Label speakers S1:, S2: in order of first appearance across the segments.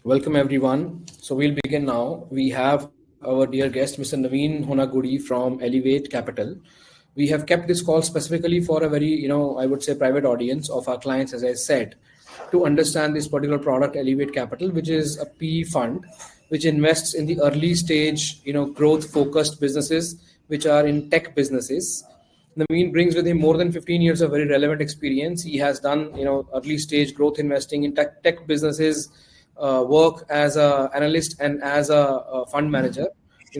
S1: Welcome everyone. So we'll begin now. We have our dear guest, Mr. Navin Honagudi from Elev8 Capital. We have kept this call specifically for a very, I would say private audience of our clients, as I said, to understand this particular product, Elev8 Capital, which is a PE fund, which invests in the early stage, growth focused businesses, which are in tech businesses. Naveen brings with him more than 15 years of very relevant experience. He has done, early stage growth investing in tech businesses, work as a analyst and as a fund manager,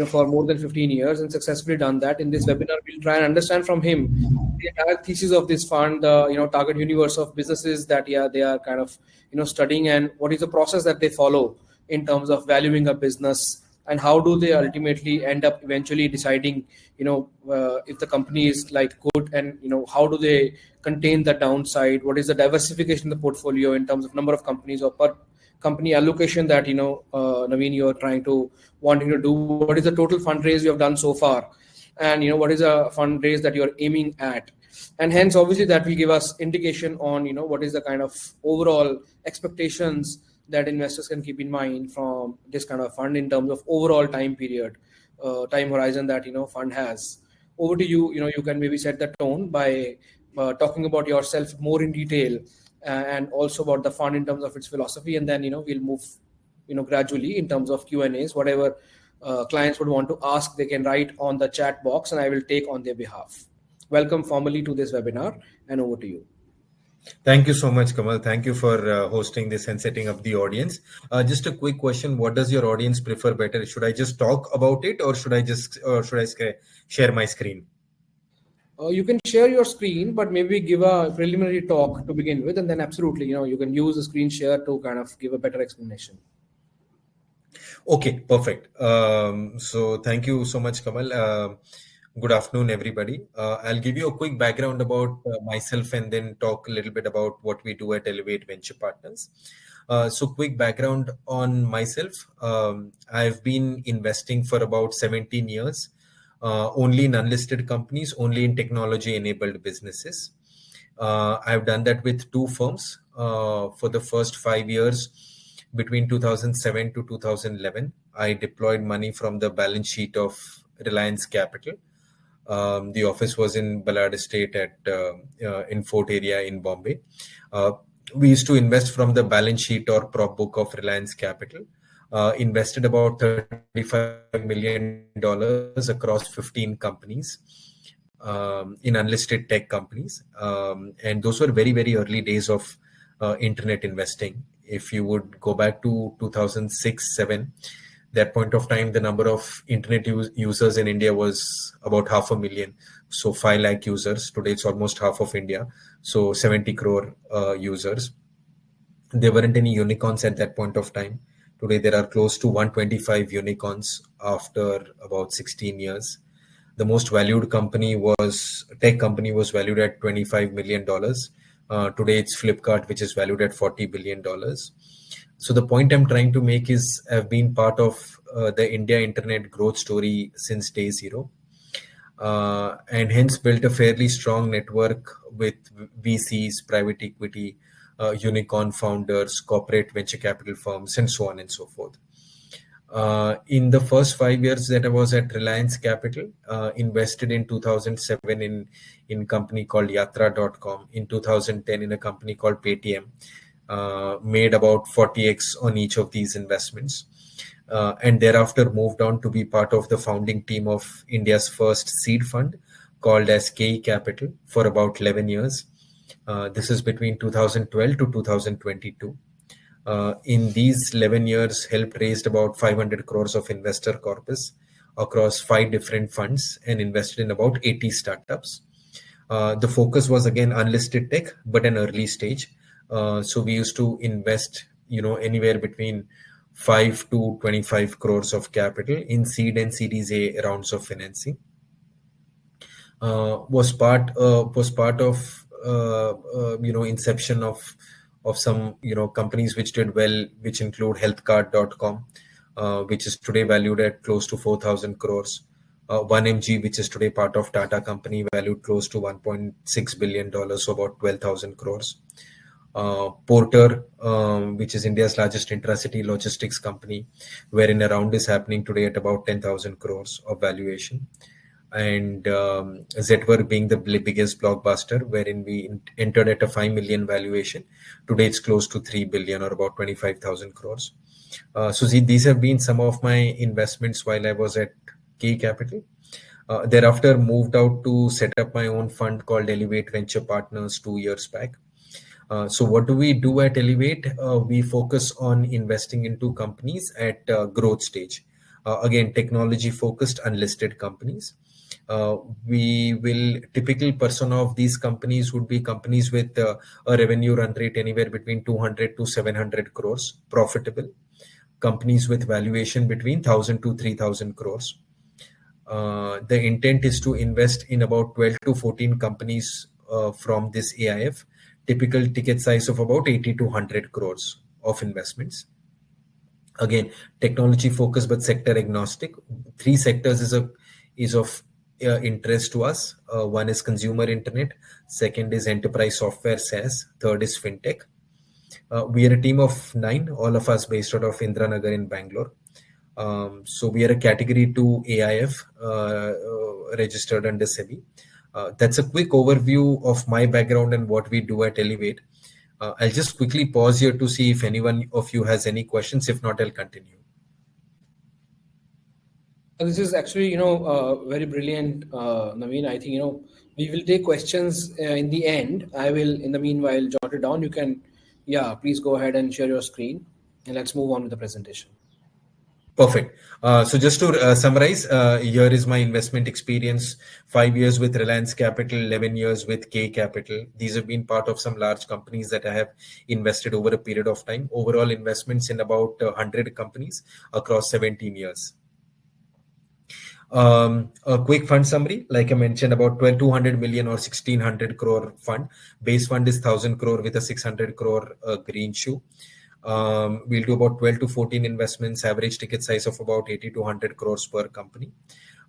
S1: for more than 15 years and successfully done that. In this webinar, we'll try and understand from him the entire thesis of this fund, target universe of businesses that they are kind of, studying, and what is the process that they follow in terms of valuing a business, and how do they ultimately end up eventually deciding, if the company is like good, and how do they contain the downside, what is the diversification of the portfolio in terms of number of companies or per company allocation that Naveen, you're wanting to do, what is the total fundraise you have done so far, and what is a fundraise that you're aiming at, and hence obviously that will give us indication on what is the kind of overall expectations that investors can keep in mind from this kind of fund in terms of overall time period, time horizon that fund has. Over to you. You can maybe set the tone by talking about yourself more in detail, and also about the fund in terms of its philosophy, and then we'll move gradually in terms of Q&As. Whatever clients would want to ask, they can write on the chat box, and I will take on their behalf. Welcome formally to this webinar, and over to you.
S2: Thank you so much, Kamal. Thank you for hosting this and setting up the audience. Just a quick question: what does your audience prefer better? Should I just talk about it, or should I share my screen?
S1: You can share your screen, but maybe give a preliminary talk to begin with, and then absolutely, you can use the screen share to kind of give a better explanation.
S2: Okay, perfect. So thank you so much, Kamal. Good afternoon, everybody. I'll give you a quick background about myself and then talk a little bit about what we do at Elev8 Venture Partners. So quick background on myself. I've been investing for about 17 years, only in unlisted companies, only in technology-enabled businesses. I've done that with two firms for the first 5 years. Between 2007 to 2011, I deployed money from the balance sheet of Reliance Capital. The office was in Ballard Estate in Fort area in Bombay. We used to invest from the balance sheet or prop book of Reliance Capital. Invested about $35 million across 15 companies in unlisted tech companies. And those were very, very early days of internet investing. If you would go back to 2006-07, that point of time, the number of internet users in India was about 500,000. So 5 lakh users. Today, it's almost half of India. So 70 crore users. There weren't any unicorns at that point of time. Today, there are close to 125 unicorns after about 16 years. The most valued tech company was valued at $25 million. Today, it's Flipkart, which is valued at $40 billion. So the point I'm trying to make is I've been part of the India internet growth story since day zero, and hence built a fairly strong network with VCs, private equity, unicorn founders, corporate venture capital firms, and so on and so forth. In the first 5 years that I was at Reliance Capital, invested in 2007 in a company called Yatra.com, in 2010 in a company called Paytm. Made about 40x on each of these investments, and thereafter moved on to be part of the founding team of India's first seed fund called as KE Capital for about 11 years. This is between 2012 to 2022. In these 11 years, helped raised about 500 crores of investor corpus across 5 different funds and invested in about 80 startups. The focus was again unlisted tech, but an early stage. So we used to invest, anywhere between 5 to 25 crores of capital in seed and Series A rounds of financing. Was part of inception of some companies which did well, which include healthcard.com, which is today valued at close to 4,000 crores. 1mg, which is today part of Tata company, valued close to $1.6 billion, so about 12,000 crores. Porter, which is India's largest intracity logistics company, wherein a round is happening today at about 10,000 crores of valuation. And Zetwerk being the biggest blockbuster, wherein we entered at a 5 million valuation. Today it's close to 3 billion, or about 25,000 crores. So these have been some of my investments while I was at K Capital. Thereafter, moved out to set up my own fund called Elev8 Venture Partners 2 years back. So what do we do at Elev8? We focus on investing into companies at growth stage. Again, technology focused unlisted companies. We will typical persona of these companies would be companies with a revenue run rate anywhere between 200 to 700 crores, profitable. Companies with valuation between 1,000 to 3,000 crores. The intent is to invest in about 12 to 14 companies from this AIF. Typical ticket size of about 80 to 100 crores of investments. Again, technology focused but sector agnostic. 3 sectors is of interest to us. One is consumer internet, second is enterprise software SaaS, third is fintech. We are a team of 9, all of us based out of Indranagar in Bangalore. So we are a category 2 AIF registered under SEBI. That's a quick overview of my background and what we do at Elev8. I'll just quickly pause here to see if anyone of you has any questions. If not, I'll continue.
S1: This is actually, very brilliant, Navin. I think, we will take questions in the end. I will, in the meanwhile, jot it down. You can, please go ahead and share your screen, and let's move on with the presentation.
S2: Perfect. So just to summarize, here is my investment experience: 5 years with Reliance Capital, 11 years with K Capital. These have been part of some large companies that I have invested over a period of time. Overall investments in about 100 companies across 17 years. A quick fund summary, like I mentioned, about 200 million or 1600 crore fund. Base fund is 1000 crore with a 600 crore green shoe. We'll do about 12 to 14 investments, average ticket size of about 80 to 100 crores per company.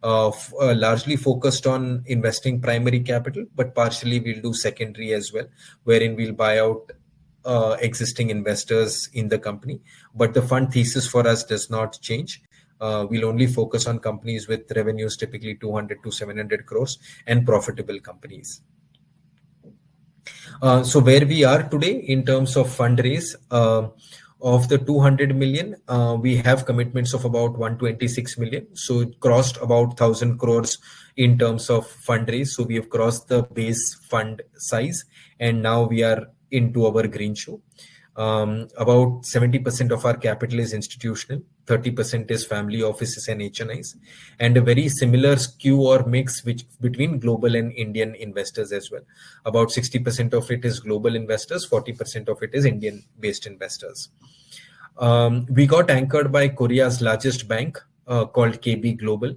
S2: Largely focused on investing primary capital, but partially we'll do secondary as well, wherein we'll buy out existing investors in the company. But the fund thesis for us does not change. We'll only focus on companies with revenues typically 200 to 700 crores and profitable companies. So where we are today in terms of fundraise, of the 200 million, we have commitments of about 126 million. So it crossed about 1000 crores in terms of fundraise. So we have crossed the base fund size, and now we are into our green shoe. About 70% of our capital is institutional, 30% is family offices and HNIs, and a very similar skew or mix between global and Indian investors as well. About 60% of it is global investors, 40% of it is Indian-based investors. We got anchored by Korea's largest bank called KB Global,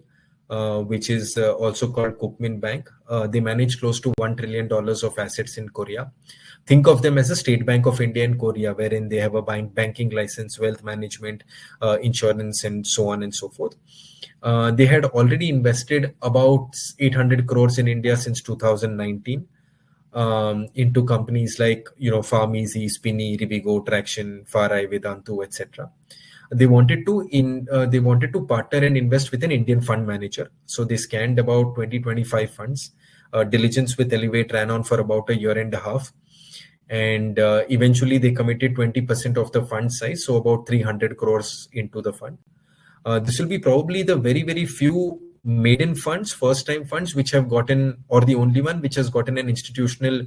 S2: which is also called Kookmin Bank. They manage close to $1 trillion of assets in Korea. Think of them as a State Bank of India in Korea, wherein they have a banking license, wealth management, insurance, and so on and so forth. They had already invested about 800 crores in India since 2019 into companies like Farmeasy, Spinny, Rivigo, Traction, Farai, Vedantu, etc. They wanted to partner and invest with an Indian fund manager. So they scanned about 20-25 funds. Diligence with Elev8 ran on for about a year and a half. And eventually they committed 20% of the fund size, so about 300 crores into the fund. This will be probably the very, very few maiden funds, first-time funds, which have gotten, or the only one which has gotten an institutional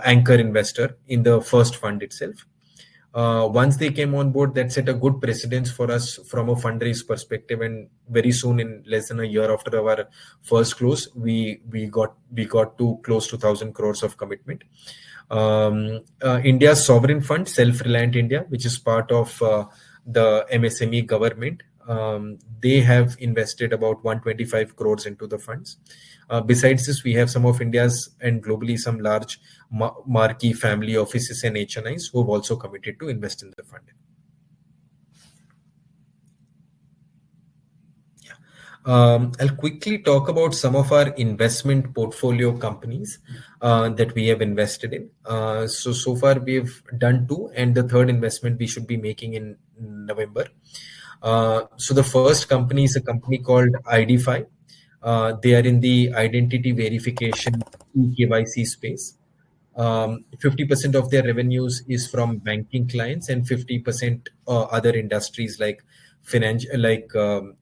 S2: anchor investor in the first fund itself. Once they came on board, that set a good precedence for us from a fundraise perspective, and very soon, in less than a year after our first close, we got to close to 1000 crores of commitment. India's sovereign fund, Self-Reliant India, which is part of the MSME government, they have invested about 125 crores into the funds. Besides this, we have some of India's and globally some large marquee family offices and HNIs who have also committed to invest in the fund. I'll quickly talk about some of our investment portfolio companies that we have invested in. So far we've done 2, and the third investment we should be making in November. So the first company is a company called ID5. They are in the identity verification KYC space. 50% of their revenues is from banking clients, and 50% other industries like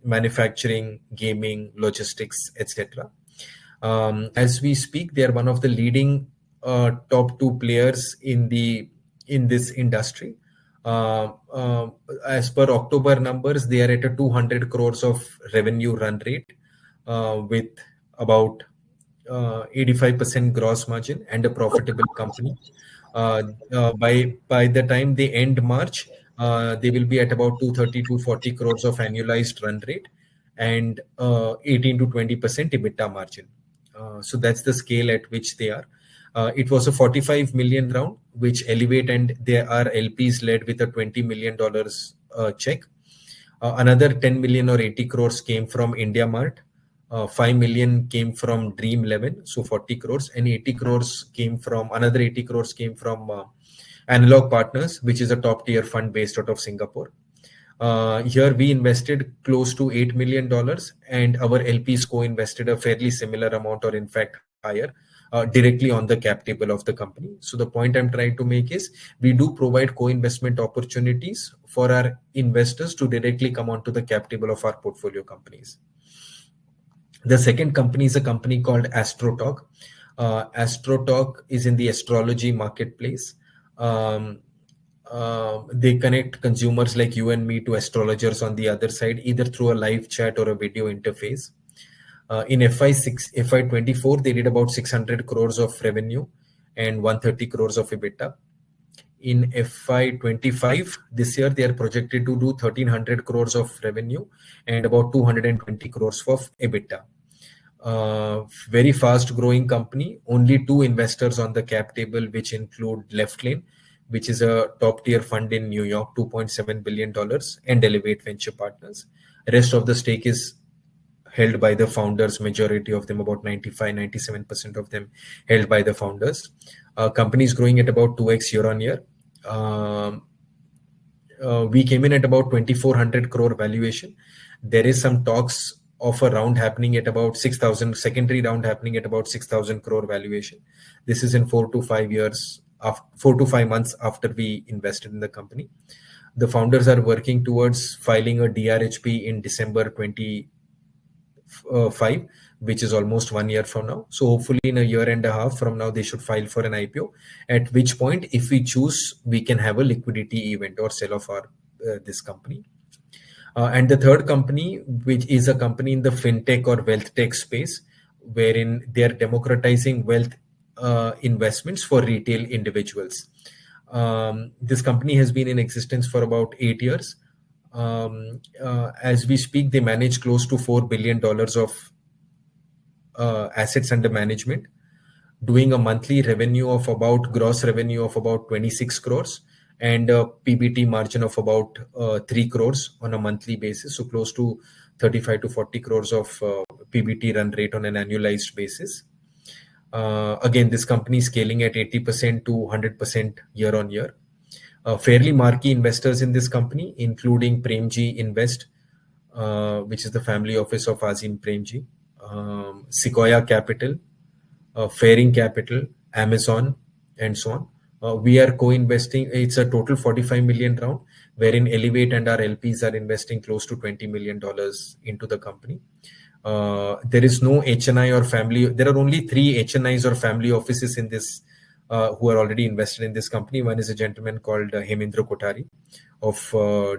S2: manufacturing, gaming, logistics, etc. As we speak, they are one of the leading top 2 players in this industry. As per October numbers, they are at a 200 crores of revenue run rate with about 85% gross margin and a profitable company. By the time they end March, they will be at about 230 to 40 crores of annualized run rate and 18 to 20% EBITDA margin. So that's the scale at which they are. It was a 45 million round, which Elev8 and their LPs led with a $20 million check. Another 10 million or 80 crores came from India Mart. 5 million came from Dream11, so 40 crores, and 80 crores came from another 80 crores came from Analog Partners, which is a top tier fund based out of Singapore. Here we invested close to $8 million, and our LPs co-invested a fairly similar amount, or in fact higher, directly on the cap table of the company. So the point I'm trying to make is we do provide co-investment opportunities for our investors to directly come onto the cap table of our portfolio companies. The second company is a company called AstroTalk. AstroTalk is in the astrology marketplace. They connect consumers like you and me to astrologers on the other side, either through a live chat or a video interface. In FY24, they did about 600 crores of revenue and 130 crores of EBITDA. In FY25, this year, they are projected to do 1,300 crores of revenue and about 220 crores of EBITDA. Very fast growing company, only 2 investors on the cap table, which include Left Lane, which is a top tier fund in New York, $2.7 billion, and Elev8 Venture Partners. Rest of the stake is held by the founders, majority of them, about 95-97% of them held by the founders. Company is growing at about 2x year on year. We came in at about 2,400 crore valuation. There is some talks of a round happening at about 6,000, secondary round happening at about 6,000 crore valuation. This is in 4 to 5 months after we invested in the company. The founders are working towards filing a DRHP in December 2025, which is almost 1 year from now. So hopefully in a year and a half from now, they should file for an IPO, at which point, if we choose, we can have a liquidity event or sell off this company. And the third company, which is a company in the fintech or wealth tech space, wherein they are democratizing wealth investments for retail individuals. This company has been in existence for about 8 years. As we speak, they manage close to $4 billion of assets under management, doing a monthly revenue of about gross revenue of about 26 crores and a PBT margin of about 3 crores on a monthly basis. So close to 35 to 40 crores of PBT run rate on an annualized basis. Again, this company is scaling at 80% to 100% year on year. Fairly marquee investors in this company, including Premji Invest, which is the family office of Azim Premji, Sequoia Capital, Fairing Capital, Amazon, and so on. We are co-investing. It's a total 45 million round, wherein Elev8 and our LPs are investing close to $20 million into the company. There is no HNI or family. There are only 3 HNIs or family offices in this who are already invested in this company. One is a gentleman called Hemendra Kothari of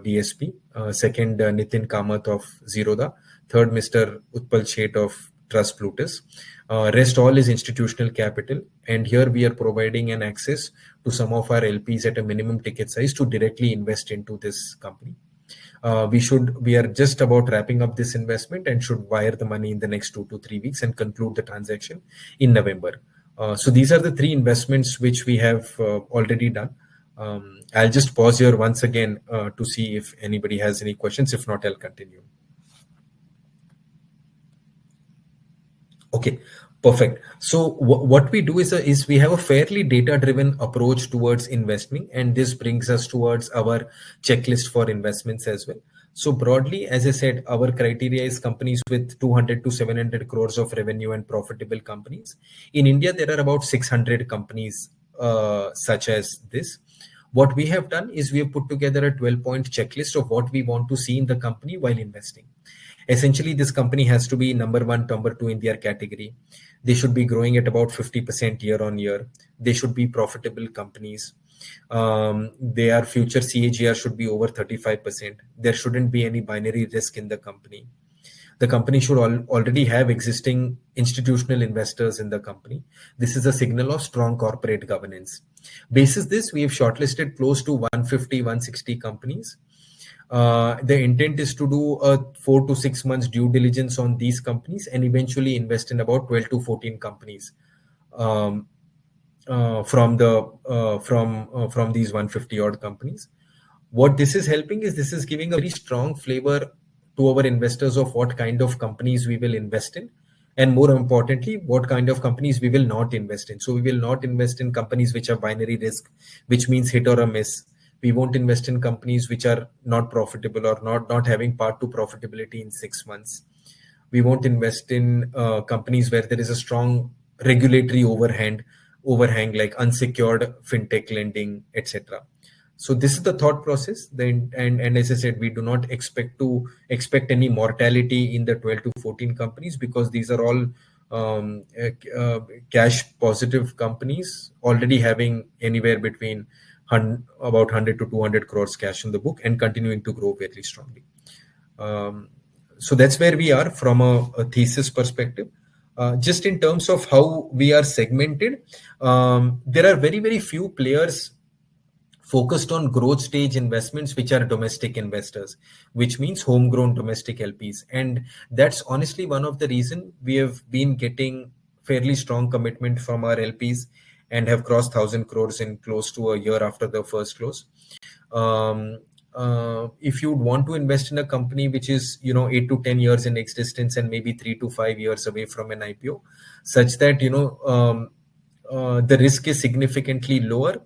S2: DSP. Second, Nitin Kamath of Zerodha. Third, Mr. Utpal Sheth of Trust Plutus. Rest all is institutional capital. And here we are providing an access to some of our LPs at a minimum ticket size to directly invest into this company. We are just about wrapping up this investment and should wire the money in the next 2 to 3 weeks and conclude the transaction in November. So these are the 3 investments which we have already done. I'll just pause here once again to see if anybody has any questions. If not, I'll continue. Okay, perfect. So what we do is we have a fairly data-driven approach towards investing, and this brings us towards our checklist for investments as well. So broadly, as I said, our criteria is companies with 200 to 700 crores of revenue and profitable companies. In India, there are about 600 companies such as this. What we have done is we have put together a 12-point checklist of what we want to see in the company while investing. Essentially, this company has to be number one, number two in their category. They should be growing at about 50% year on year. They should be profitable companies. Their future CAGR should be over 35%. There shouldn't be any binary risk in the company. The company should already have existing institutional investors in the company. This is a signal of strong corporate governance. Basis this, we have shortlisted close to 150, 160 companies. The intent is to do a 4 to 6 months due diligence on these companies and eventually invest in about 12 to 14 companies from these 150 odd companies. What this is helping is this is giving a very strong flavor to our investors of what kind of companies we will invest in, and more importantly, what kind of companies we will not invest in. So we will not invest in companies which have binary risk, which means hit or a miss. We won't invest in companies which are not profitable or not having path to profitability in 6 months. We won't invest in companies where there is a strong regulatory overhang like unsecured fintech lending, etc. So this is the thought process. And as I said, we do not expect any mortality in the 12 to 14 companies because these are all cash positive companies already having anywhere between about 100 to 200 crores cash in the book and continuing to grow very strongly. So that's where we are from a thesis perspective. Just in terms of how we are segmented, there are very, very few players focused on growth stage investments, which are domestic investors, which means homegrown domestic LPs. And that's honestly one of the reasons we have been getting fairly strong commitment from our LPs and have crossed 1,000 crores in close to a year after the first close. If you want to invest in a company which is 8 to 10 years in existence and maybe 3 to 5 years away from an IPO, such that the risk is significantly lower,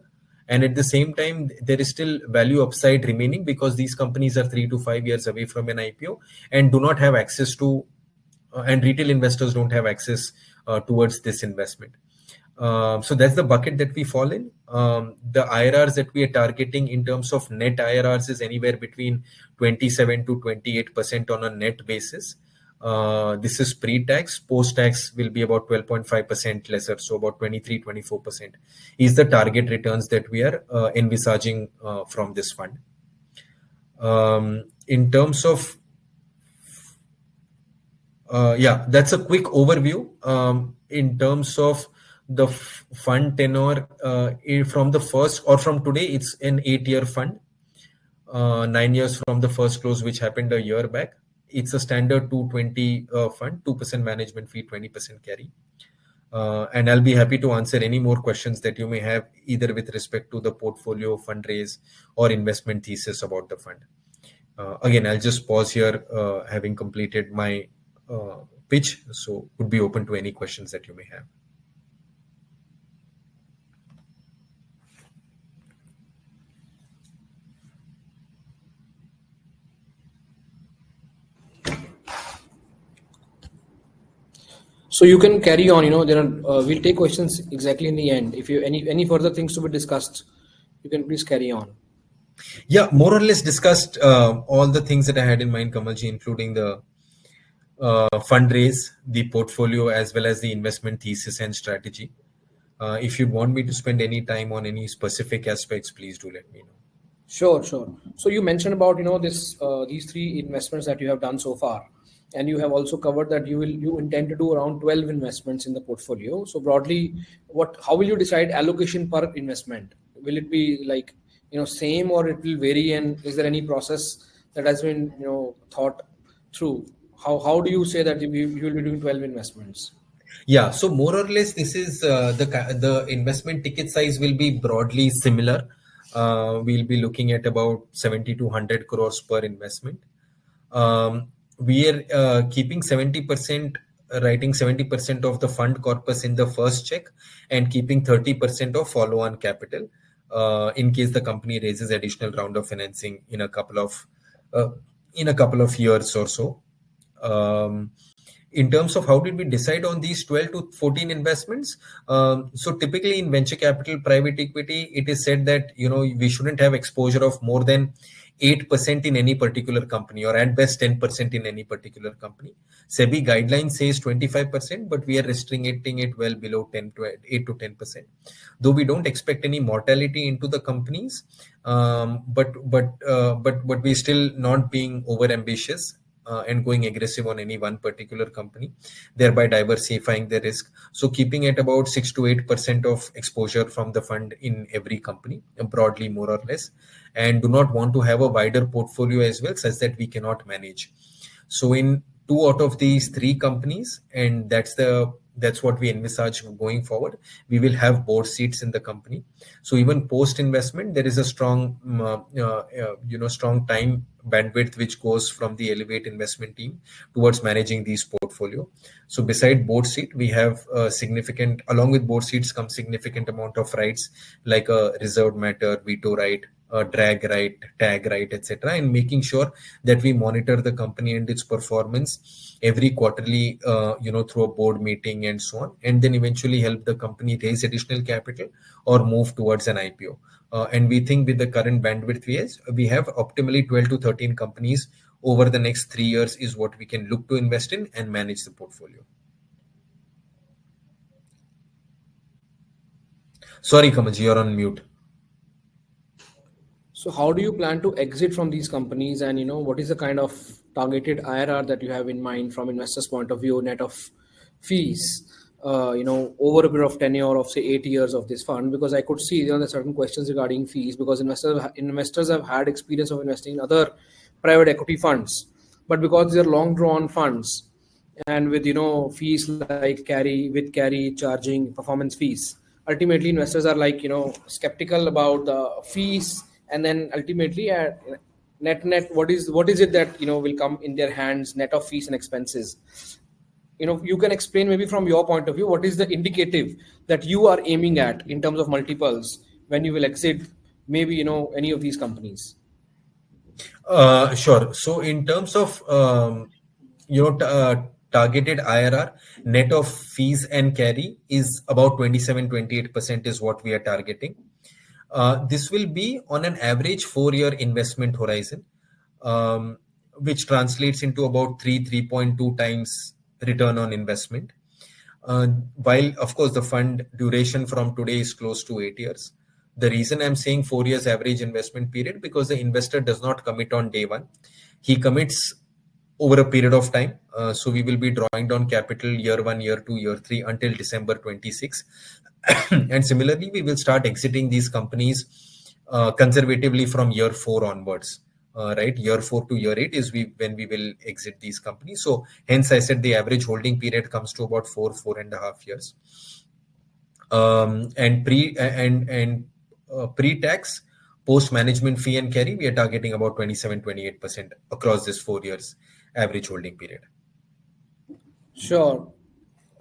S2: and at the same time there is still value upside remaining because these companies are 3 to 5 years away from an IPO and do not have access to and retail investors don't have access towards this investment. So that's the bucket that we fall in. The IRRs that we are targeting in terms of net IRRs is anywhere between 27 to 28% on a net basis. This is pre-tax. Post-tax will be about 12.5% lesser, so about 23-24% is the target returns that we are envisaging from this fund. In terms of that's a quick overview. In terms of the fund tenure, from the first or from today, it's an 8-year fund, 9 years from the first close, which happened a year back. It's a standard 220 fund, 2% management fee, 20% carry. And I'll be happy to answer any more questions that you may have, either with respect to the portfolio, fundraise, or investment thesis about the fund. Again, I'll just pause here, having completed my pitch, so would be open to any questions that you may have.
S1: So you can carry on. There are we'll take questions exactly in the end. If you any further things to be discussed, you can please carry on.
S2: Yeah, more or less discussed all the things that I had in mind, Kamalji, including the fundraise, the portfolio, as well as the investment thesis and strategy. If you want me to spend any time on any specific aspects, please do let me know.
S1: Sure. So you mentioned about these 3 investments that you have done so far, and you have also covered that you intend to do around 12 investments in the portfolio. So broadly, how will you decide allocation per investment? Will it be like same, or it will vary? And is there any process that has been thought through? How do you say that you will be doing 12 investments?
S2: Yeah, so more or less, this is the investment ticket size will be broadly similar. We'll be looking at about 70 to 100 crores per investment. We are keeping 70% writing 70% of the fund corpus in the first check and keeping 30% of follow-on capital in case the company raises additional round of financing in a couple of years or so. In terms of how did we decide on these 12 to 14 investments? So typically in venture capital, private equity, it is said that we shouldn't have exposure of more than 8% in any particular company, or at best 10% in any particular company. SEBI guideline says 25%, but we are restricting it well below 8 to 10%. Though we don't expect any mortality into the companies, but we're still not being over ambitious and going aggressive on any one particular company, thereby diversifying the risk. So keeping at about 6 to 8% of exposure from the fund in every company, broadly more or less, and do not want to have a wider portfolio as well, such that we cannot manage. So in 2 out of these 3 companies, and that's what we envisage going forward, we will have board seats in the company. So even post investment, there is a strong strong time bandwidth which goes from the Elev8 investment team towards managing these portfolio. So beside board seat, we have along with board seats comes significant amount of rights, like a reserved matter, veto right, drag right, tag right, etc., and making sure that we monitor the company and its performance every quarterly, through a board meeting and so on, and then eventually help the company raise additional capital or move towards an IPO. And we think with the current bandwidth we have optimally 12 to 13 companies over the next 3 years is what we can look to invest in and manage the portfolio. Sorry, Kamal, you're on mute.
S1: So how do you plan to exit from these companies, and what is the kind of targeted IRR that you have in mind from investors' point of view, net of fees, over a period of tenure of say 8 years of this fund? Because I could see there are certain questions regarding fees, because investors have had experience of investing in other private equity funds, but because these are long drawn funds and with fees like carry charging performance fees, ultimately investors are like skeptical about the fees. And then ultimately at net, what is it that will come in their hands, net of fees and expenses? You can explain maybe from your point of view, what is the indicative that you are aiming at in terms of multiples when you will exit maybe any of these companies?
S2: Sure. So in terms of targeted IRR, net of fees and carry is about 27-28% is what we are targeting. This will be on an average 4-year investment horizon, which translates into about 3.2 times return on investment. While, of course, the fund duration from today is close to 8 years. The reason I'm saying 4 years average investment period, because the investor does not commit on day one. He commits over a period of time. So we will be drawing down capital year 1, year 2, year 3 until December 26. And similarly, we will start exiting these companies conservatively from year 4 onwards. Right, year 4 to year 8 is when we will exit these companies. So hence I said the average holding period comes to about 4.5 years. And pre-tax, post management fee and carry, we are targeting about 27-28% across this 4 years average holding period.
S1: Sure,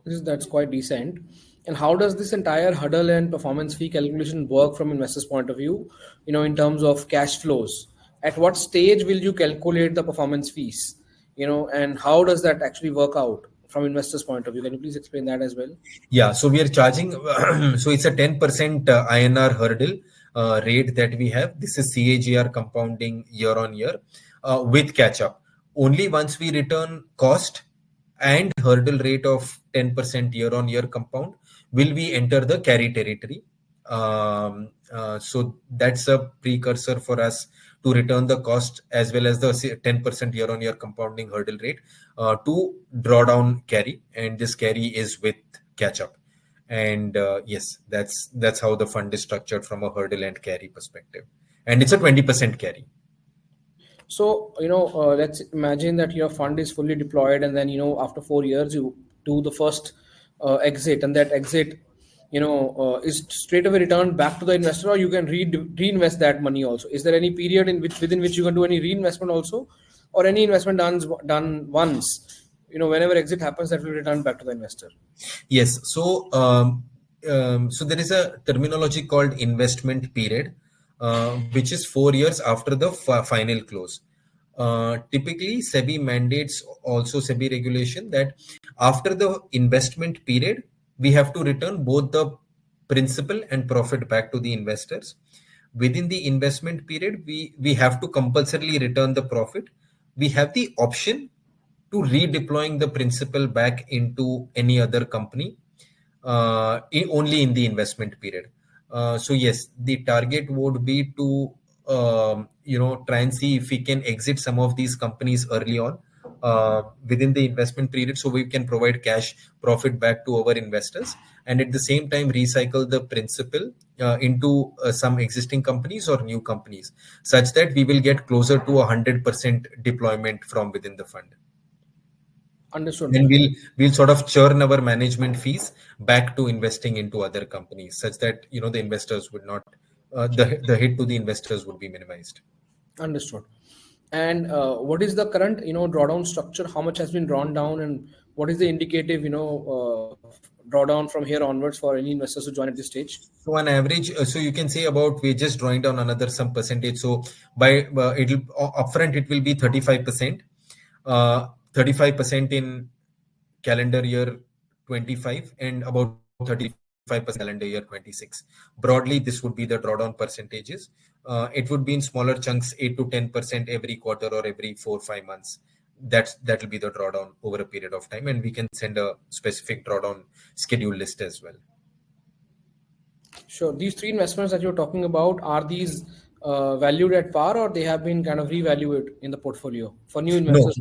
S1: that's quite decent. And how does this entire hurdle and performance fee calculation work from investors' point of view? In terms of cash flows, at what stage will you calculate the performance fees? And how does that actually work out from investors' point of view? Can you please explain that as well?
S2: Yeah, so we are charging. So it's a 10% INR hurdle rate that we have. This is CAGR compounding year on year with catch up. Only once we return cost and hurdle rate of 10% year on year compound will we enter the carry territory. So that's a precursor for us to return the cost as well as the 10% year on year compounding hurdle rate to draw down carry, and this carry is with catch up. And yes, that's how the fund is structured from a hurdle and carry perspective, and it's a 20% carry.
S1: So let's imagine that your fund is fully deployed, and then after 4 years you do the first exit, and that exit is straight away returned back to the investor, or you can reinvest that money also. Is there any period within which you can do any reinvestment also, or any investment done once whenever exit happens, that will return back to the investor?
S2: Yes. So so there is a terminology called investment period, which is 4 years after the final close. Typically, SEBI mandates, also SEBI regulation, that after the investment period, we have to return both the principal and profit back to the investors. Within the investment period, we have to compulsorily return the profit. We have the option to redeploying the principal back into any other company only in the investment period. So yes, the target would be to try and see if we can exit some of these companies early on within the investment period, so we can provide cash profit back to our investors, and at the same time recycle the principal into some existing companies or new companies, such that we will get closer to 100% deployment from within the fund.
S1: Understood.
S2: Then we'll sort of churn our management fees back to investing into other companies, such that the investors would not the hit to the investors would be minimized.
S1: Understood. And what is the current drawdown structure? How much has been drawn down, and what is the indicative drawdown from here onwards for any investors to join at this stage?
S2: So on average, so you can say about we're just drawing down another some percentage. So by it'll upfront it will be 35%, 35% in calendar year 25 and about 35% calendar year 26. Broadly, this would be the drawdown percentages. It would be in smaller chunks, 8 to 10% every quarter or every 4-5 months. That will be the drawdown over a period of time, and we can send a specific drawdown schedule list as well.
S1: Sure. These three investments that you're talking about, are these valued at par, or they have been kind of revalued in the portfolio for new investors?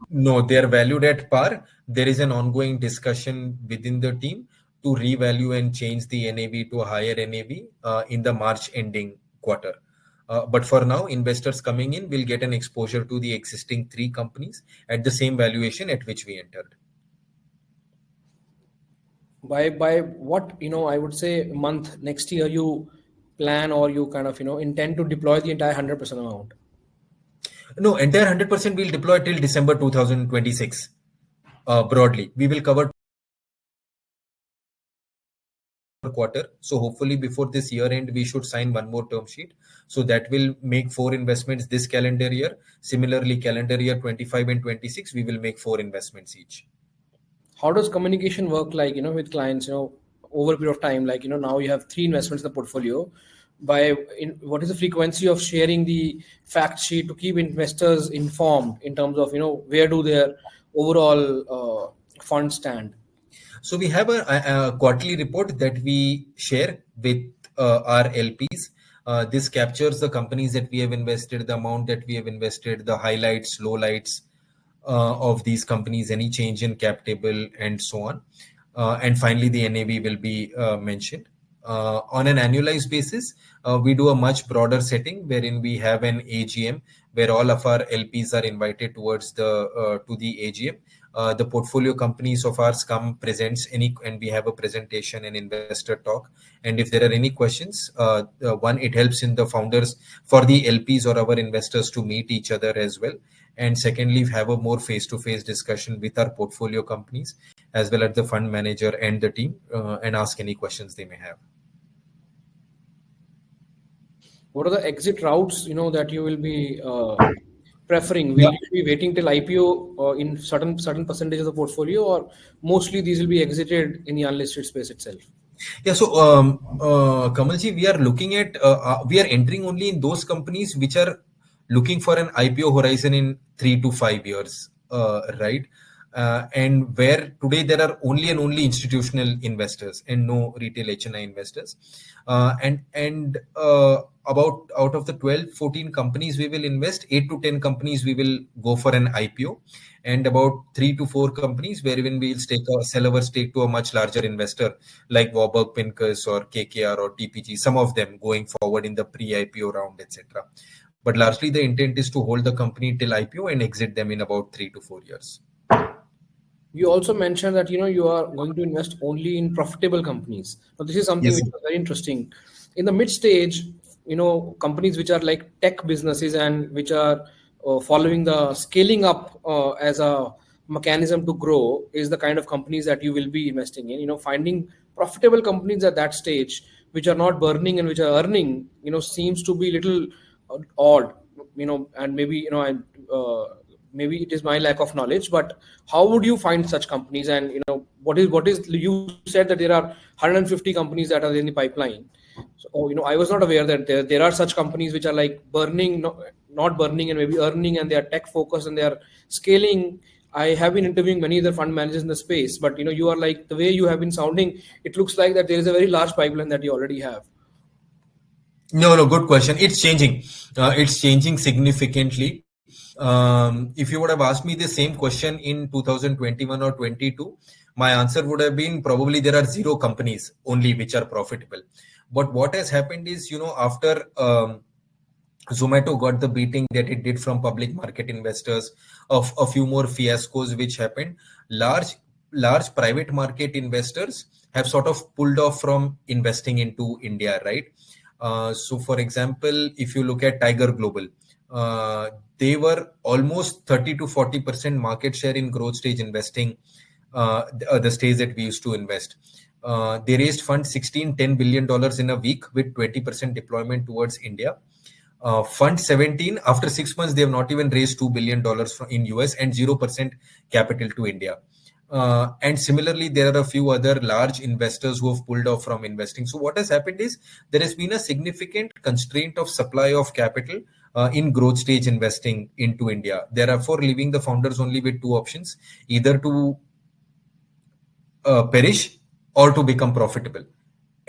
S2: No, they are valued at par. There is an ongoing discussion within the team to revalue and change the NAV to a higher NAV in the March ending quarter. But for now, investors coming in will get an exposure to the existing 3 companies at the same valuation at which we entered.
S1: By what I would say month next year you plan, or you kind of intend to deploy the entire 100% amount?
S2: No, entire 100% we'll deploy till December 2026. Broadly, we will cover quarter. So hopefully before this year end, we should sign one more term sheet. So that will make 4 investments this calendar year. Similarly, calendar year 25 and 26, we will make 4 investments each.
S1: How does communication work, like, with clients, over a period of time? Like, now you have 3 investments in the portfolio. What is the frequency of sharing the fact sheet to keep investors informed in terms of, where do their overall funds stand?
S2: So we have a quarterly report that we share with our LPs. This captures the companies that we have invested, the amount that we have invested, the highlights, lowlights of these companies, any change in cap table, and so on. And finally, the NAV will be mentioned. On an annualized basis, we do a much broader setting wherein we have an AGM where all of our LPs are invited towards to the AGM. The portfolio companies of ours presents and we have a presentation and investor talk. And if there are any questions, one, it helps in the founders for the LPs or our investors to meet each other as well. And secondly, have a more face-to-face discussion with our portfolio companies as well as the fund manager and the team, and ask any questions they may have.
S1: What are the exit routes, that you will be preferring? Will you be waiting till IPO in certain percentage of the portfolio, or mostly these will be exited in the unlisted space itself?
S2: Yeah, so Kamalji, we are looking at we are entering only in those companies which are looking for an IPO horizon in 3 to 5 years, right? And where today there are only institutional investors and no retail HNI investors. And about out of the 12-14 companies we will invest, 8 to 10 companies we will go for an IPO, and about 3 to 4 companies wherein we will sell our stake to a much larger investor like Warburg Pincus or KKR or TPG, some of them going forward in the pre-IPO round, etc. But largely the intent is to hold the company till IPO and exit them in about 3 to 4 years.
S1: You also mentioned that you are going to invest only in profitable companies. Now, this is something which is very interesting. In the mid stage, companies which are like tech businesses and which are following the scaling up as a mechanism to grow is the kind of companies that you will be investing in. Finding profitable companies at that stage, which are not burning and which are earning, seems to be little odd. And maybe maybe it is my lack of knowledge, but how would you find such companies? And what is you said that there are 150 companies that are in the pipeline. So I was not aware that there are such companies which are like burning, not burning, and maybe earning, and they are tech focused and they are scaling. I have been interviewing many other fund managers in the space, but you are like, the way you have been sounding, it looks like that there is a very large pipeline that you already have.
S2: No, good question. It's changing. It's changing significantly. If you would have asked me the same question in 2021 or 22, my answer would have been probably there are 0 companies only which are profitable. But what has happened is, after Zomato got the beating that it did from public market investors, of a few more fiascos which happened, large private market investors have sort of pulled off from investing into India, right? So for example, if you look at Tiger Global, they were almost 30 to 40% market share in growth stage investing, the stage that we used to invest. They raised funds $10 billion in a week with 20% deployment towards India. Fund 17, after 6 months, they have not even raised $2 billion in US and 0% capital to India. And similarly, there are a few other large investors who have pulled off from investing. So what has happened is there has been a significant constraint of supply of capital in growth stage investing into India. Therefore, leaving the founders only with 2 options, either to perish or to become profitable.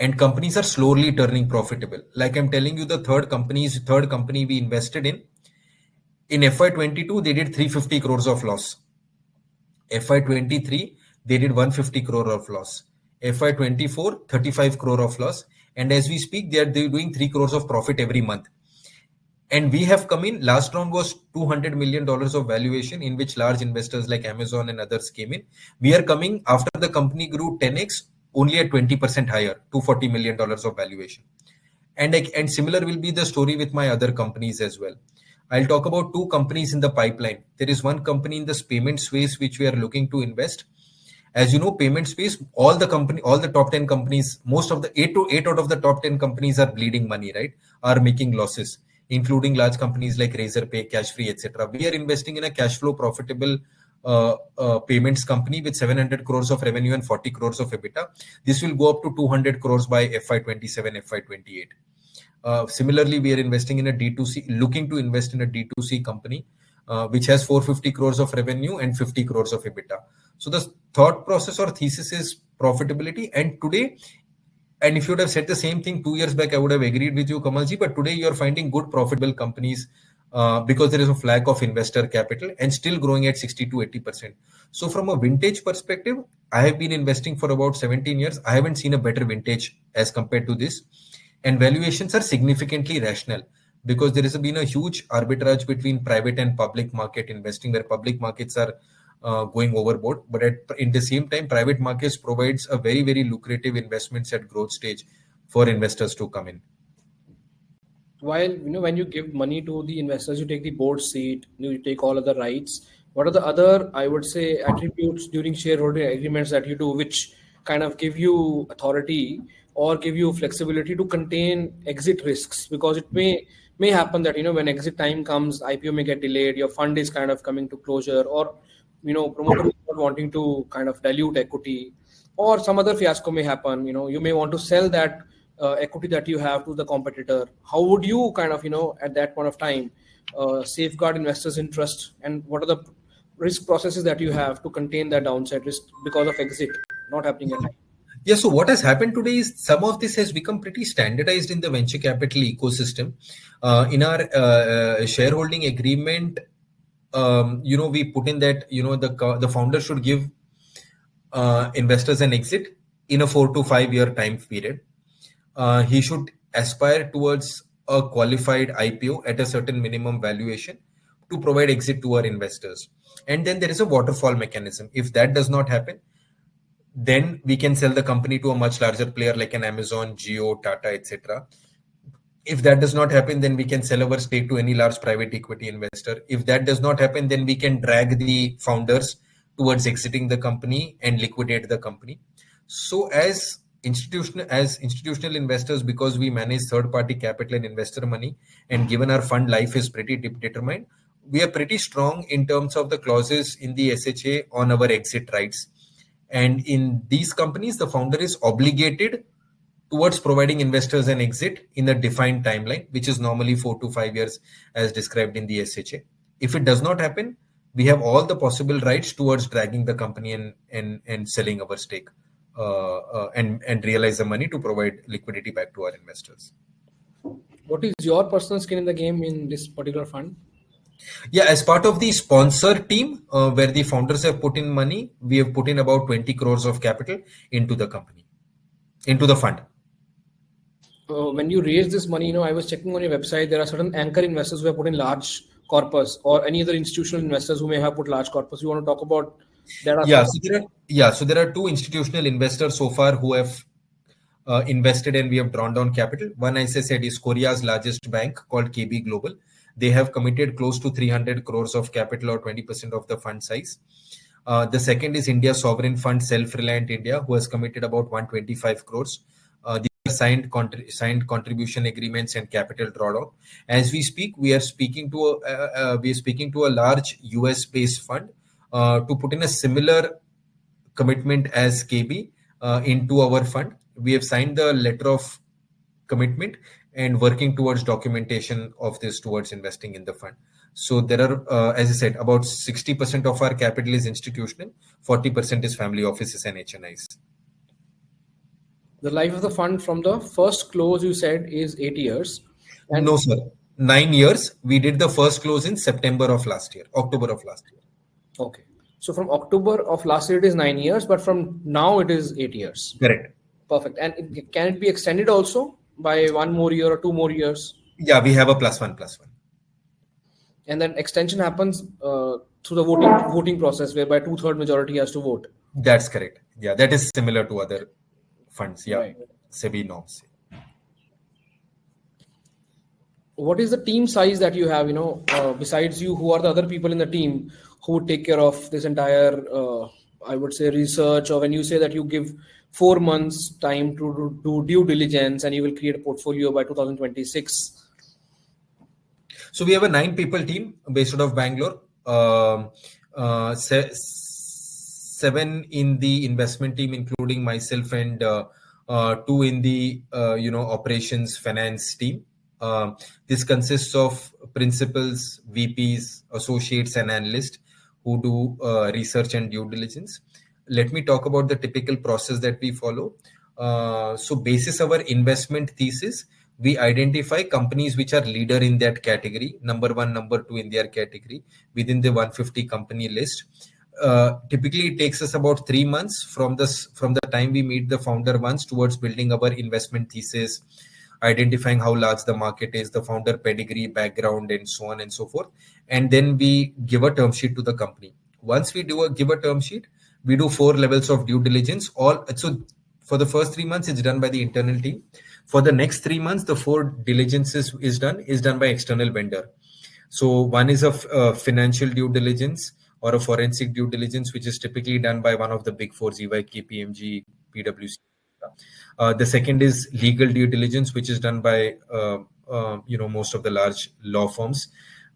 S2: And companies are slowly turning profitable. Like I'm telling you, the third company we invested in FY22, they did 350 crores of loss. FY23, they did 150 crore of loss. FY24, 35 crore of loss. And as we speak, they're doing 3 crores of profit every month. And we have come in, last round was $200 million of valuation, in which large investors like Amazon and others came in. We are coming after the company grew 10x, only at 20% higher, $240 million of valuation. And similar will be the story with my other companies as well. I'll talk about 2 companies in the pipeline. There is one company in this payment space which we are looking to invest. As you know, payment space, all the top 10 companies, most of the 8 out of the top 10 companies are bleeding money, right? Are making losses, including large companies like Razorpay, Cashfree, etc. We are investing in a cash flow profitable payments company with 700 crores of revenue and 40 crores of EBITDA. This will go up to 200 crores by FY27, FY28. Similarly, we are investing in looking to invest in a D2C company, which has 450 crores of revenue and 50 crores of EBITDA. So the thought process or thesis is profitability. And today, and if you would have said the same thing 2 years back, I would have agreed with you, Kamalji, but today you're finding good profitable companies because there is a lack of investor capital and still growing at 60 to 80%. So from a vintage perspective, I have been investing for about 17 years. I haven't seen a better vintage as compared to this. And valuations are significantly rational because there has been a huge arbitrage between private and public market investing, where public markets are going overboard. But in the same time, private markets provides a very, very lucrative investments at growth stage for investors to come in.
S1: While, when you give money to the investors, you take the board seat, you take all of the rights. What are the other, I would say, attributes during shareholding agreements that you do, which kind of give you authority or give you flexibility to contain exit risks? Because it may happen that, when exit time comes, IPO may get delayed, your fund is kind of coming to closure, or, promoter is not wanting to kind of dilute equity, or some other fiasco may happen. You may want to sell that equity that you have to the competitor. How would you kind of, at that point of time, safeguard investors' interest, and what are the risk processes that you have to contain that downside risk because of exit not happening at time?
S2: Yeah, so what has happened today is some of this has become pretty standardized in the venture capital ecosystem. In our shareholding agreement, we put in that, the founder should give investors an exit in a 4 to 5 year time period. He should aspire towards a qualified IPO at a certain minimum valuation to provide exit to our investors. And then there is a waterfall mechanism. If that does not happen, then we can sell the company to a much larger player like an Amazon, Jio, Tata, etc. If that does not happen, then we can sell our stake to any large private equity investor. If that does not happen, then we can drag the founders towards exiting the company and liquidate the company. So as institutional investors, because we manage third-party capital and investor money, and given our fund life is pretty determined, we are pretty strong in terms of the clauses in the SHA on our exit rights. And in these companies, the founder is obligated towards providing investors an exit in a defined timeline, which is normally 4 to 5 years as described in the SHA. If it does not happen, we have all the possible rights towards dragging the company and selling our stake and realize the money to provide liquidity back to our investors.
S1: What is your personal skin in the game in this particular fund?
S2: Yeah, as part of the sponsor team, where the founders have put in money, we have put in about 20 crores of capital into the company, into the fund.
S1: When you raise this money, I was checking on your website, there are certain anchor investors who have put in large corpus, or any other institutional investors who may have put large corpus. You want to talk about that?
S2: So there are two institutional investors so far who have invested, and we have drawn down capital. One, as I said, is Korea's largest bank called KB Global. They have committed close to 300 crores of capital, or 20% of the fund size. The second is India Sovereign Fund Self-Reliant India, who has committed about 125 crores. These are signed contribution agreements and capital drawdown. As we speak, we are speaking to a large US-based fund to put in a similar commitment as KB into our fund. We have signed the letter of commitment and working towards documentation of this towards investing in the fund. So there are, as I said, about 60% of our capital is institutional, 40% is family offices and HNIs.
S1: The life of the fund from the first close, you said, is 8 years.
S2: No, sir. 9 years. We did the first close in October of last year.
S1: Okay. So from October of last year, it is 9 years, but from now it is 8 years.
S2: Correct.
S1: Perfect. And can it be extended also by 1 more year or 2 more years?
S2: Yeah, we have a +1.
S1: And then extension happens through the voting process, whereby 2/3 majority has to vote.
S2: That's correct. Yeah, that is similar to other funds. Yeah,
S1: right.
S2: SEBI norms.
S1: What is the team size that you have? Besides you, who are the other people in the team who would take care of this entire, I would say, research? Or when you say that you give 4 months time to do due diligence and you will create a portfolio by 2026.
S2: So we have a 9-people team based out of Bangalore. 7 in the investment team, including myself, and 2 in the operations finance team. This consists of principals, VPs, associates, and analysts who do research and due diligence. Let me talk about the typical process that we follow. So basis our investment thesis, we identify companies which are leader in that category, number 1, number 2 in their category within the 150 company list. Typically, it takes us about 3 months from the time we meet the founder once towards building our investment thesis, identifying how large the market is, the founder pedigree, background, and so on and so forth. And then we give a term sheet to the company. Once we give a term sheet, we do 4 levels of due diligence. So for the first 3 months, it's done by the internal team. For the next 3 months, the 4 diligences is done by external vendor. So one is a financial due diligence or a forensic due diligence, which is typically done by one of the big 4, EY, KPMG, PwC. The second is legal due diligence, which is done by most of the large law firms.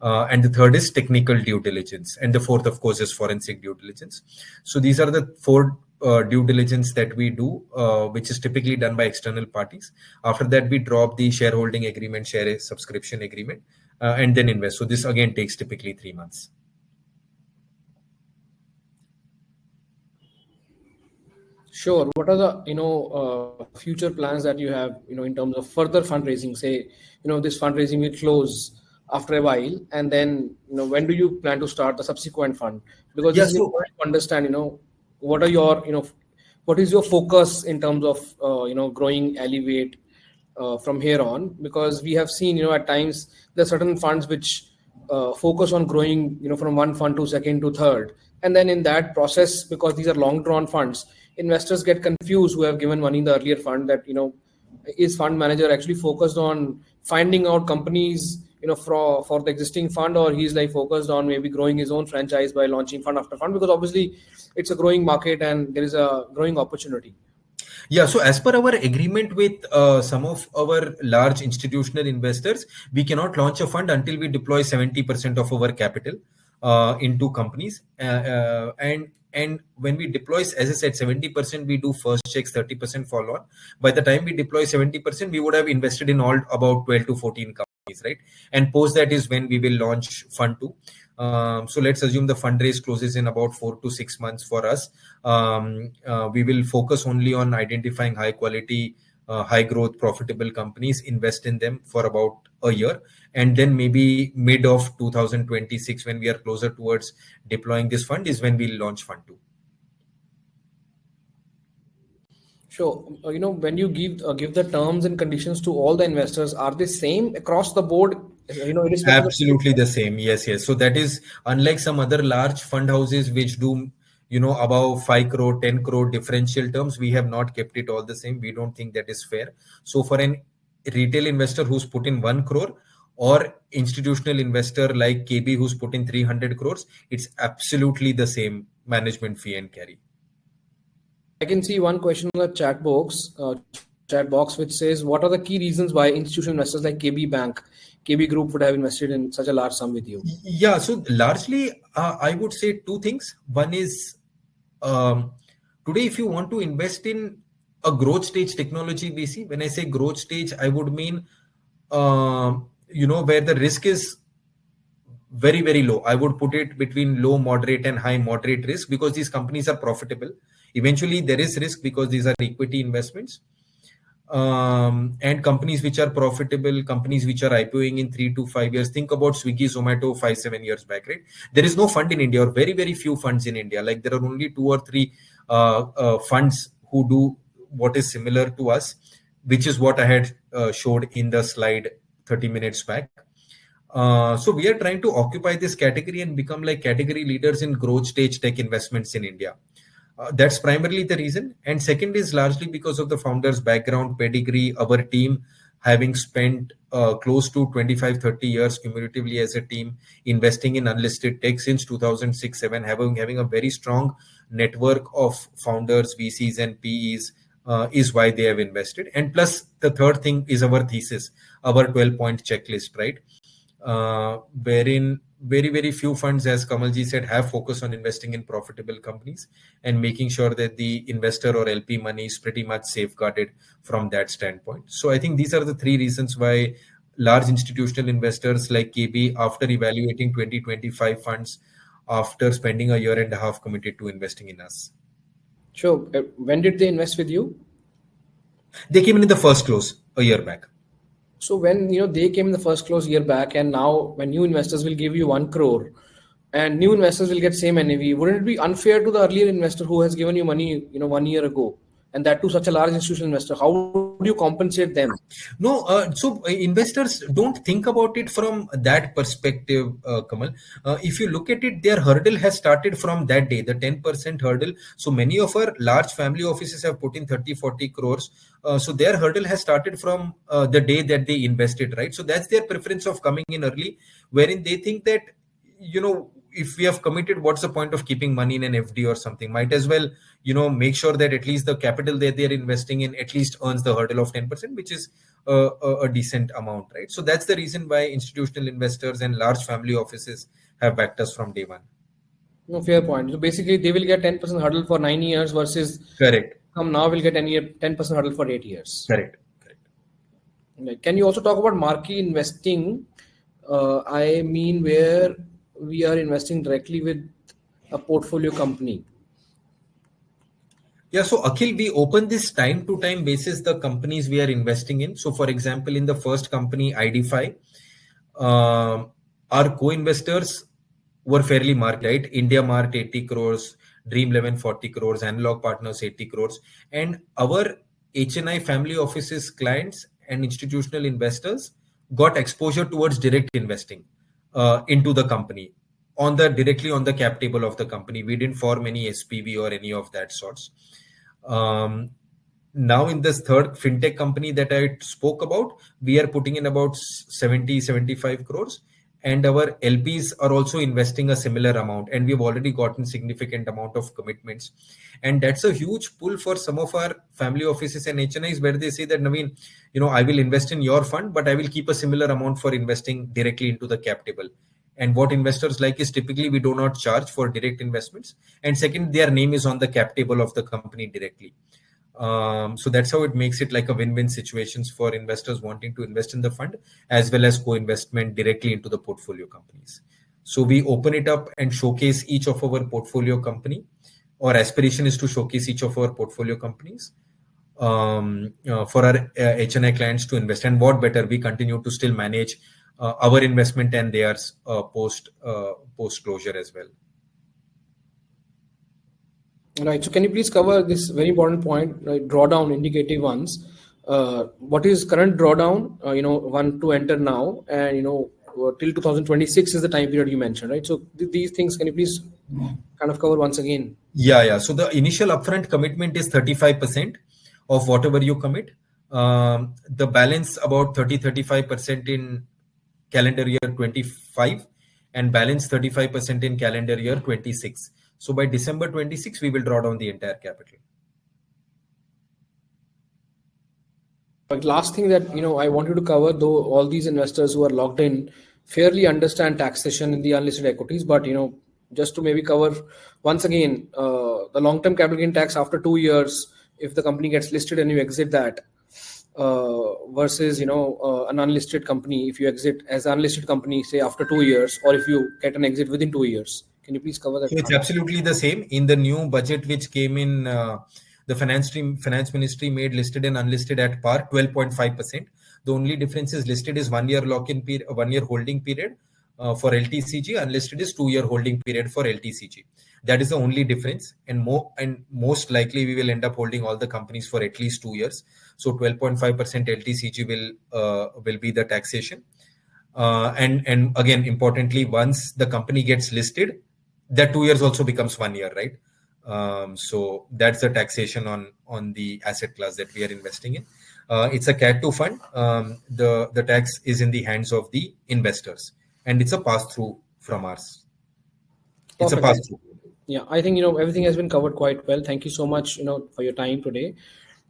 S2: And the third is technical due diligence. And the fourth, of course, is forensic due diligence. So these are the 4 due diligence that we do, which is typically done by external parties. After that, we drop the shareholding agreement, share subscription agreement, and then invest. So this again takes typically 3 months.
S1: Sure. What are the future plans that you have in terms of further fundraising? Say this fundraising will close after a while, and then when do you plan to start the subsequent fund? Because this is important to understand what are your what is your focus in terms of growing Elev8 from here on? Because we have seen at times there are certain funds which focus on growing from one fund to second to third, and then in that process, because these are long drawn funds, investors get confused who have given money in the earlier fund that is fund manager actually focused on finding out companies for the existing fund, or he's like focused on maybe growing his own franchise by launching fund after fund, because obviously it's a growing market and there is a growing opportunity?
S2: Yeah, so as per our agreement with some of our large institutional investors, we cannot launch a fund until we deploy 70% of our capital into companies. And when we deploy, as I said, 70%, we do first checks, 30% follow on. By the time we deploy 70%, we would have invested in all about 12 to 14 companies, right? And post that is when we will launch fund 2. So let's assume the fundraise closes in about 4 to 6 months for us. We will focus only on identifying high quality, high growth, profitable companies, invest in them for about a year. And then maybe mid of 2026, when we are closer towards deploying this fund, is when we'll launch fund 2.
S1: Sure. When you give the terms and conditions to all the investors, are they same across the board?
S2: Absolutely the same. Yes. So that is unlike some other large fund houses which do, above 5 crore, 10 crore differential terms. We have not kept it all the same. We don't think that is fair. So for an retail investor who's put in 1 crore, or institutional investor like KB who's put in 300 crores, it's absolutely the same management fee and carry.
S1: I can see one question in the chat box which says, what are the key reasons why institutional investors like KB Bank, KB Group would have invested in such a large sum with you?
S2: Yeah, so largely I would say two things. One is today, if you want to invest in a growth stage technology VC, when I say growth stage, I would mean where the risk is very, very low. I would put it between low, moderate, and high moderate risk, because these companies are profitable. Eventually, there is risk because these are equity investments. And companies which are profitable, companies which are IPOing in 3 to 5 years. Think about Swiggy, Zomato 5-7 years back, right? There is no fund in India, or very, very few funds in India. Like there are only 2 or 3 funds who do what is similar to us, which is what I had showed in the slide 30 minutes back. So we are trying to occupy this category and become like category leaders in growth stage tech investments in India. That's primarily the reason. And second is largely because of the founder's background, pedigree, our team having spent close to 25-30 years cumulatively as a team investing in unlisted tech since 2006-7, having a very strong network of founders, VCs and PEs is why they have invested. And plus the third thing is our thesis, our 12-point checklist, right? Wherein very, very few funds, as Kamalji said, have focus on investing in profitable companies and making sure that the investor or LP money is pretty much safeguarded from that standpoint. So I think these are the 3 reasons why large institutional investors like KB, after evaluating 2025 funds, after spending a year and a half, committed to investing in us.
S1: Sure. When did they invest with you?
S2: They came in the first close a year back.
S1: So when they came in the first close year back, and now when new investors will give you 1 crore and new investors will get same NAV, wouldn't it be unfair to the earlier investor who has given you money 1 year ago, and that to such a large institutional investor? How would you compensate them?
S2: No, so investors don't think about it from that perspective, Kamal. If you look at it, their hurdle has started from that day, the 10% hurdle. So many of our large family offices have put in 30-40 crores. So their hurdle has started from the day that they invested, right? So that's their preference of coming in early, wherein they think that, if we have committed, what's the point of keeping money in an FD or something? Might as well, make sure that at least the capital that they're investing in at least earns the hurdle of 10%, which is a decent amount, right? So that's the reason why institutional investors and large family offices have backed us from day one.
S1: No, fair point. So basically, they will get 10% hurdle for 9 years versus
S2: correct.
S1: Now will get 10% hurdle for 8 years.
S2: Correct.
S1: Can you also talk about marquee investing? I mean, where we are investing directly with a portfolio company.
S2: Yeah, so Akhil, we open this time to time basis the companies we are investing in. So for example, in the first company, ID5, our co-investors were fairly marked, right? India Mart 80 crores, Dream11 40 crores, Analog Partners 80 crores. And our HNI family offices clients and institutional investors got exposure towards direct investing into the company directly on the cap table of the company. We didn't form any SPV or any of that sorts. now in this third fintech company that I spoke about, we are putting in about 70-75 crores. And our LPs are also investing a similar amount, and we've already gotten significant amount of commitments. And that's a huge pull for some of our family offices and HNIs, where they say that, Navin, I will invest in your fund, but I will keep a similar amount for investing directly into the cap table. And what investors like is typically we do not charge for direct investments. And second, their name is on the cap table of the company directly. So that's how it makes it like a win-win situations for investors wanting to invest in the fund, as well as co-investment directly into the portfolio companies. So we open it up and showcase each of our portfolio company. Our aspiration is to showcase each of our portfolio companies for our HNI clients to invest. And what better, we continue to still manage our investment and theirs post closure as well.
S1: Right. So can you please cover this very important point, right? Drawdown indicative ones. What is current drawdown? One to enter now, and till 2026 is the time period you mentioned, right? So these things, can you please kind of cover once again?
S2: Yeah. So the initial upfront commitment is 35% of whatever you commit. The balance about 35% in calendar year 25, and balance 35% in calendar year 26. So by December 26, we will draw down the entire capital.
S1: Last thing that I want you to cover, though all these investors who are logged in fairly understand taxation in the unlisted equities, but just to maybe cover once again the long-term capital gain tax after 2 years if the company gets listed and you exit that, versus an unlisted company if you exit as an unlisted company say after 2 years, or if you get an exit within 2 years. Can you please cover that?
S2: So it's absolutely the same. In the new budget which came in, the finance ministry made listed and unlisted at par 12.5%. The only difference is listed is 1 year lock-in period, 1 year holding period for LTCG. Unlisted is 2 year holding period for LTCG. That is the only difference. And most likely we will end up holding all the companies for at least 2 years. So 12.5% LTCG will be the taxation. And again, importantly, once the company gets listed, that 2 years also becomes 1 year, right? So that's the taxation on the asset class that we are investing in. It's a Cat 2 fund. The tax is in the hands of the investors, and it's a pass-through from us. It's a pass-through.
S1: Yeah, I think everything has been covered quite well. Thank you so much for your time today.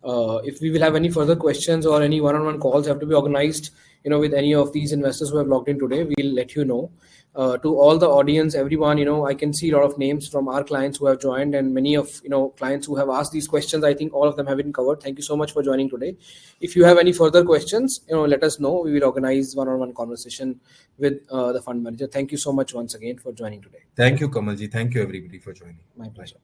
S1: If we will have any further questions or any one-on-one calls have to be organized with any of these investors who have logged in today, we'll let you know. To all the audience, everyone, I can see a lot of names from our clients who have joined, and many of clients who have asked these questions. I think all of them have been covered. Thank you so much for joining today. If you have any further questions, let us know. We will organize one-on-one conversation with the fund manager. Thank you so much once again for joining today.
S2: Thank you, Kamalji. Thank you everybody for joining.
S1: My pleasure.